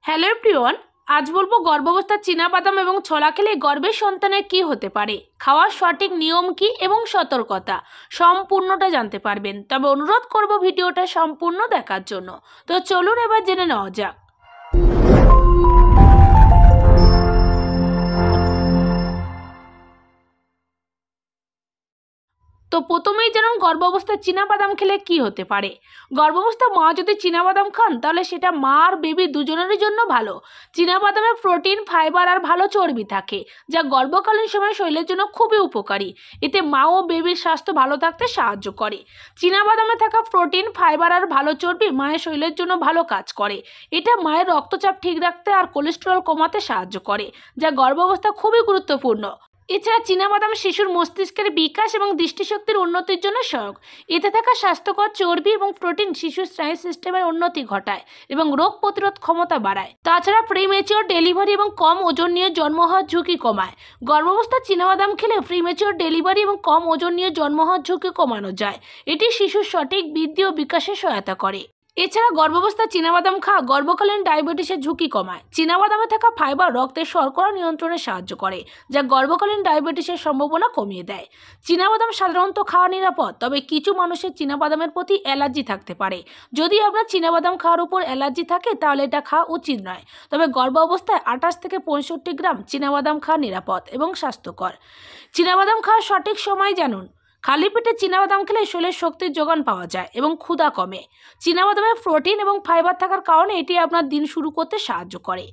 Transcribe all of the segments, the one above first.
Hello everyone, আজ বলবো গর্ভাবস্থার চীনাবাদাম এবং ছোলা খেলে গর্ভের সন্তানের কি হতে পারে, খাওয়ার সঠিক নিয়ম কি এবং সতর্কতা সম্পূর্ণটা জানতে পারবেন। তবে অনুরোধ করব ভিডিওটা সম্পূর্ণ দেখার জন্য। তো চলুন এবার জেনে নেওয়া যাক। তো প্রথমেই জানুন গর্ভাবস্থায় চীনাবাদাম খেলে কি হতে পারে। গর্ভাবস্থা মা যদি চীনাবাদাম খান তাহলে সেটা মা আর বেবি দুজনেরই জন্য ভালো। চীনাবাদামে প্রোটিন, ফাইবার আর ভালো চর্বি থাকে, যা গর্ভকালীন সময় শরীরের জন্য খুবই উপকারী। এতে মা ও বেবির স্বাস্থ্য ভালো থাকতে সাহায্য করে। চীনাবাদামে থাকা প্রোটিন, ফাইবার আর ভালো চর্বি মায়ের শরীরের জন্য ভালো কাজ করে। এটা মায়ের রক্তচাপ ঠিক রাখতে আর কোলেস্টেরল কমাতে সাহায্য করে, যা গর্ভাবস্থা খুবই গুরুত্বপূর্ণ। এছাড়া চীনাবাদাম শিশুর মস্তিষ্কের বিকাশ এবং দৃষ্টিশক্তির উন্নতির জন্য সহায়ক। এতে থাকা স্বাস্থ্যকর চর্বি এবং প্রোটিন শিশুর স্নায়ু সিস্টেমের উন্নতি ঘটায় এবং রোগ প্রতিরোধ ক্ষমতা বাড়ায়। তাছাড়া প্রিমেচিওর ডেলিভারি এবং কম ওজন নিয়ে জন্ম হওয়ার ঝুঁকি কমায়। গর্ভাবস্থায় চীনাবাদাম খেলে প্রিমেচিওর ডেলিভারি এবং কম ওজন নিয়ে জন্ম হওয়ার ঝুঁকি কমানো যায়। এটি শিশুর সঠিক বৃদ্ধি ও বিকাশে সহায়তা করে। এছাড়া গর্ভাবস্থায় চীনাবাদাম খাওয়া গর্ভকালীন ডায়াবেটিসের ঝুঁকি কমায়। চীনাবাদামে থাকা ফাইবার রক্তের শর্করা নিয়ন্ত্রণে সাহায্য করে, যা গর্ভকালীন ডায়াবেটিসের সম্ভাবনা কমিয়ে দেয়। চীনাবাদাম সাধারণত খাওয়া নিরাপদ, তবে কিছু মানুষের চীনাবাদামের প্রতি অ্যালার্জি থাকতে পারে। যদি আপনার চীনাবাদাম খাওয়ার উপর অ্যালার্জি থাকে তাহলে এটা খাওয়া উচিত নয়। তবে গর্ভাবস্থায় 28 থেকে 65 গ্রাম চীনাবাদাম খাওয়া নিরাপদ এবং স্বাস্থ্যকর। চীনাবাদাম খাওয়ার সঠিক সময় জানুন। খালি পেটে চীনাবাদাম খেলে শরীরে শক্তির যোগান পাওয়া যায় এবং ক্ষুধা কমে। চীনাবাদামে প্রোটিন এবং ফাইবার থাকার কারণে এটি আপনার দিন শুরু করতে সাহায্য করে।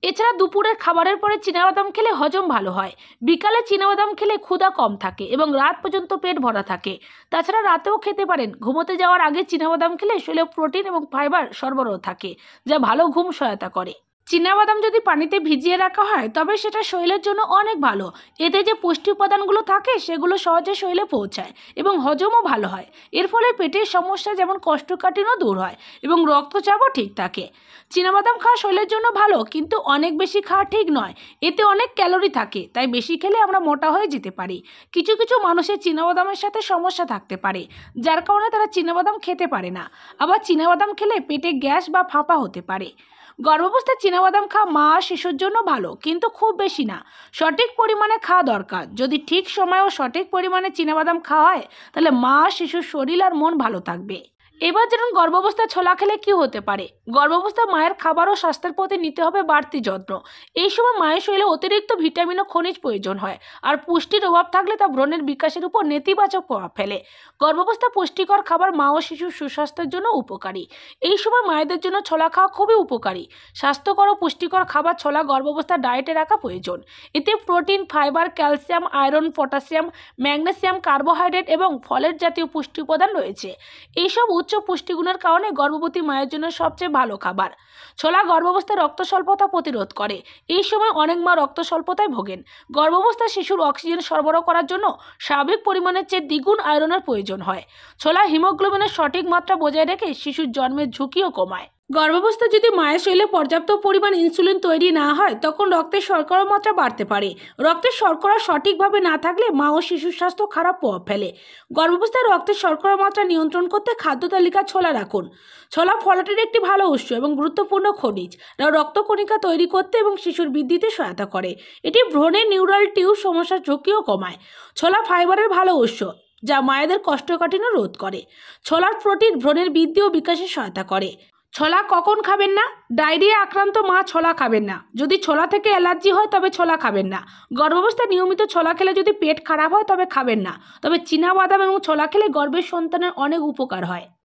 এছাড়া দুপুরের খাবারের পরে চীনাবাদাম খেলে হজম ভালো হয়। বিকালে চীনাবাদাম খেলে ক্ষুধা কম থাকে এবং রাত পর্যন্ত পেট ভরা থাকে। তাছাড়া রাতেও খেতে পারেন। ঘুমোতে যাওয়ার আগে চীনাবাদাম খেলে শরীরে প্রোটিন এবং ফাইবার সরবরাহ থাকে, যা ভালো ঘুম সহায়তা করে। চীনাবাদাম যদি পানিতে ভিজিয়ে রাখা হয় তবে সেটা শরীরের জন্য অনেক ভালো। এতে যে পুষ্টি উপাদানগুলো থাকে সেগুলো সহজে শরীরে পৌঁছায় এবং হজমও ভালো হয়। এর ফলে পেটের সমস্যা যেমন কোষ্ঠকাঠিন্য দূর হয় এবং রক্তচাপও ঠিক থাকে। চীনাবাদাম খাওয়া শরীরের জন্য ভালো, কিন্তু অনেক বেশি খাওয়া ঠিক নয়। এতে অনেক ক্যালোরি থাকে, তাই বেশি খেলে আমরা মোটা হয়ে যেতে পারি। কিছু কিছু মানুষের চীনাবাদামের সাথে সমস্যা থাকতে পারে, যার কারণে তারা চীনাবাদাম খেতে পারে না। আবার চীনাবাদাম খেলে পেটে গ্যাস বা ফাঁপা হতে পারে। গর্ভাবস্থায় চীনাবাদাম খাওয়া মা শিশুর জন্য ভালো, কিন্তু খুব বেশি না। সঠিক পরিমাণে খাওয়া দরকার। যদি ঠিক সময় ও সঠিক পরিমাণে চীনাবাদাম খাওয়া হয় তাহলে মা, শিশুর শরীর আর মন ভালো থাকবে। এবার যেমন গর্ভাবস্থায় ছোলা খেলে কি হতে পারে। গর্ভাবস্থায় মায়ের খাবার ও স্বাস্থ্যের প্রতি নিতে হবে বাড়তি যত্ন। এই সময় মায়ের শরীরে অতিরিক্ত ভিটামিন ও খনিজ প্রয়োজন হয়, আর পুষ্টির অভাব থাকলে তা ভ্রূণের বিকাশের উপর নেতিবাচক প্রভাব ফেলে। গর্ভাবস্থায় পুষ্টিকর খাবার মা ও শিশুর সুস্বাস্থ্যের জন্য উপকারী। এই সময় মায়েদের জন্য ছোলা খাওয়া খুবই উপকারী। স্বাস্থ্যকর ও পুষ্টিকর খাবার ছোলা গর্ভাবস্থার ডায়েটে রাখা প্রয়োজন। এতে protein, fibre, calcium, iron, potassium, magnesium, carbohydrate এবং ফলের জাতীয় পুষ্টি উপাদান রয়েছে। এইসব উচ্চ পুষ্টিগুণের কারণে গর্ভবতী মায়ের জন্য সবচেয়ে ভালো খাবার। ছোলা গর্ভাবস্থায় রক্ত স্বল্পতা প্রতিরোধ করে। এই সময় অনেক মা রক্ত স্বল্পতায় ভোগেন। গর্ভাবস্থায় শিশুর অক্সিজেন সরবরাহ করার জন্য স্বাভাবিক পরিমাণের চেয়ে দ্বিগুণ আয়রনের প্রয়োজন হয়। ছোলা হিমোগ্লোবিনের সঠিক মাত্রা বজায় রেখে শিশুর জন্মের ঝুঁকিও কমায়। গর্ভাবস্থায় যদি মায়ের শরীরে পর্যাপ্ত পরিমাণ ইনসুলিন তৈরি না হয় তখন রক্তের শর্করার মাত্রা বাড়তে পারে। রক্তের শর্করা সঠিকভাবে না থাকলে মা ও শিশুর স্বাস্থ্য খারাপ প্রভাব ফেলে। গর্ভাবস্থায় রক্তের শর্করার মাত্রা নিয়ন্ত্রণ করতে খাদ্য তালিকা ছোলা রাখুন। ছোলা ফলেটের একটি ভালো উৎস এবং গুরুত্বপূর্ণ খনিজ, যা রক্তকণিকা তৈরি করতে এবং শিশুর বৃদ্ধিতে সহায়তা করে। এটি ভ্রূণের নিউরাল টিউব সমস্যার ঝুঁকিও কমায়। ছোলা ফাইবারের ভালো উৎস, যা মায়েদের কোষ্ঠকাঠিন্য রোধ করে। ছোলার প্রোটিন ভ্রূণের বৃদ্ধি ও বিকাশে সহায়তা করে। ছোলা কখন খাবেন না। ডায়রিয়া আক্রান্ত মা ছোলা খাবেন না। যদি ছোলা থেকে অ্যালার্জি হয় তবে ছোলা খাবেন না। গর্ভাবস্থায় নিয়মিত ছোলা খেলে যদি পেট খারাপ হয় তবে খাবেন না। তবে চীনাবাদাম এবং ছোলা খেলে গর্ভের সন্তানের অনেক উপকার হয়।